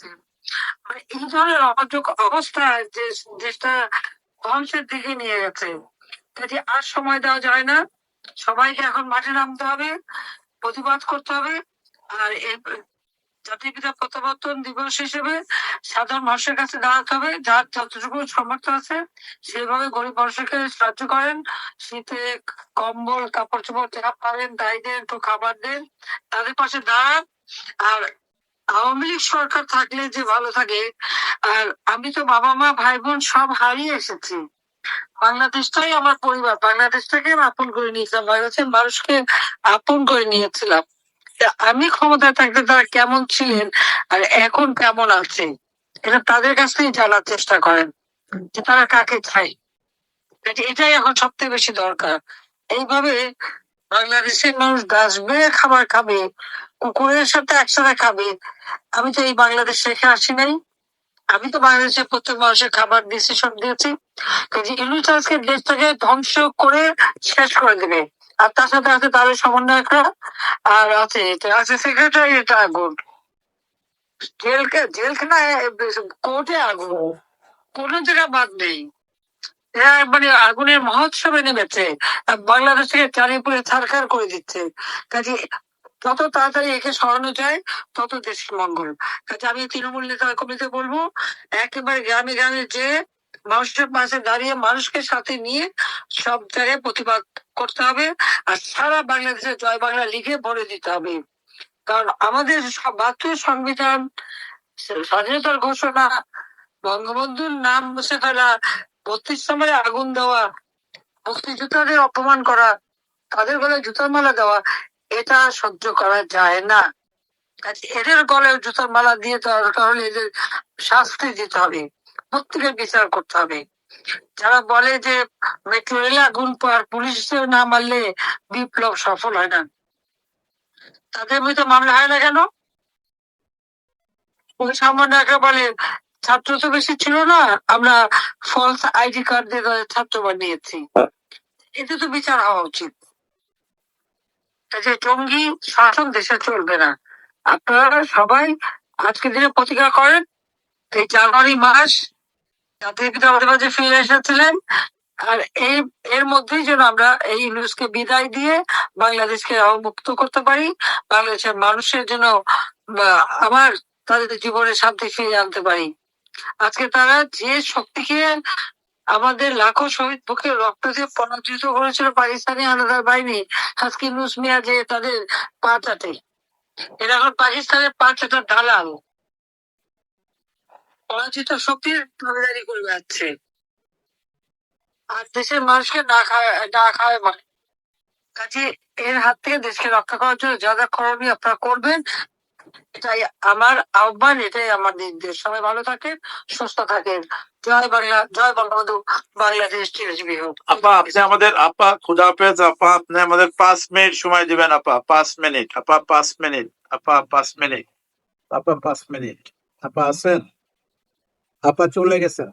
রাজনীতি। মানে এই ধরনের অরাজক অবস্থা যে দেশটা ধ্বংসের দিকে নিয়ে গেছে, কাজে আর সময় দেওয়া যায় না। সবাইকে এখন মাঠে নামতে হবে, প্রতিবাদ করতে হবে। আর এই জাতির পিতা প্রত্যাবর্তন দিবস হিসেবে সাধারণ মানুষের কাছে দাঁড়াতে হবে, যার যতটুকু সামর্থ্য আছে সেভাবে গরিব মানুষকে সাহায্য করেন। শীতে কম্বল কাপড় চোপড় যা পারেন তাই দেন, একটু খাবার দেন, তাদের পাশে দাঁড়ান। আর আওয়ামী লীগ সরকার থাকলে যে ভালো থাকে। আর আমি তো বাবা মা ভাই বোন সব হারিয়ে এসেছি, বাংলাদেশটাই আমার পরিবার, বাংলাদেশটাকে আমি আপন করে নিয়েছিলাম, বাংলাদেশের মানুষকে আপন করে নিয়েছিলাম। তা আমি ক্ষমতায় থাকতে তারা কেমন ছিলেন আর এখন কেমন আছে, এটা তাদের কাছ থেকেই জানার চেষ্টা করেন যে তারা কাকে চায়। এটাই এখন সব থেকে বেশি দরকার। এইভাবে বাংলাদেশের মানুষ গাছ বেয়ে খাবার খাবে, কুকুরের সাথে একসাথে খাবে। আমি তো এই বাংলাদেশ রেখে আসি নাই, আমি তো বাংলাদেশের প্রত্যেক মানুষের খাবার ডিসিশন দিয়েছি। কাজে ইউনূস আজকে দেশটাকে ধ্বংস করে শেষ করে দেবে। আর তার সাথে আছে তাদের সমন্বয়করা, আর আছে সেক্রেটারি, এটা আগুন, জেলখানায় কোর্টে আগুন, কোনো জায়গায় বাদ নেই। এরা মানে আগুনের মহোৎসবে নেমেছে, আর বাংলাদেশ থেকে চারিপুরে ছারখার করে দিচ্ছে। কাজে যত তাড়াতাড়ি একে সরানো যায় তত দেশের মঙ্গল। কাজে আমি তৃণমূল নেতা কমিটিতে বলবো, একেবারে গ্রামে গ্রামে যে মানুষের পাশে দাঁড়িয়ে মানুষকে সাথে নিয়ে সব জায়গায় প্রতিবাদ করতে হবে। আর সারা বাংলাদেশে জয় বাংলা লিখে ভরে দিতে হবে। কারণ আমাদের জাতীয় সংবিধান, স্বাধীনতার ঘোষণা, বঙ্গবন্ধুর নাম মুছে ফেলা, ৩২ নম্বরে আগুন দেওয়া, মুক্তিযোদ্ধাদের অপমান করা, তাদের গলায় জুতার মালা দেওয়া, এটা সহ্য করা যায় না। এদের গলায় জুতার মালা দিয়ে দরকার হলে এদের শাস্তি দিতে হবে, প্রত্যেকের বিচার করতে হবে। যারা বলে যে মেট্রো রেলে আগুন পুলিশ না মারলে বিপ্লব সফল হয় না, তাদের বিরুদ্ধে মামলা হয় না কেন? ওই সামান্য একটা বলে ছাত্র তো বেশি ছিল না, আমরা ফলস আইডি কার্ড দিয়ে তাদের ছাত্র বানিয়েছি। এতে তো বিচার হওয়া উচিত। যে জঙ্গি শাসন দেশে চলবে না। আপনারা সবাই আজকের দিনে প্রতিজ্ঞা করেন, এই জানুয়ারি মাস জাতির পিতা আমাদের মাঝে ফিরে এসেছিলেন, আর এর মধ্যেই যেন আমরা এই ইউনূসকে বিদায় দিয়ে বাংলাদেশকে মুক্ত করতে পারি, বাংলাদেশের মানুষের জন্য আবার তাদের জীবনে শান্তি ফিরিয়ে আনতে পারি। আজকে তারা যে শক্তিকে আমাদের লাখো শহীদ বুকে রক্ত দিয়ে পরাজিত করেছিল পাকিস্তানি হানাদার বাহিনী, আজকে ইউনূস মিয়া যে তাদের পা চাটে, এরা এখন পাকিস্তানের পা চাটার দালাল, পরাজিত শক্তির দাবিদারি করে বেড়াচ্ছে। আর দেশের মানুষকে না খাওয়ায় মানে। কাজে এর হাত থেকে দেশকে রক্ষা করার জন্য যা যা করণীয় আপনারা করবেন, এটাই আমার আহ্বান, এটাই আমার নির্দেশ। সবাই ভালো থাকেন, সুস্থ থাকেন। জয় বাংলা, জয় বঙ্গবন্ধু, বাংলাদেশ চিরজীবী হোক। আপা আপনি আমাদের আপা খুদা হাফেজ আপা, আপনি আমাদের 5 মিনিট সময় দিবেন আপা, 5 মিনিট আপা, 5 মিনিট আপা, 5 মিনিট আপা, 5 মিনিট আপা। আছেন? আপা চলে গেছেন।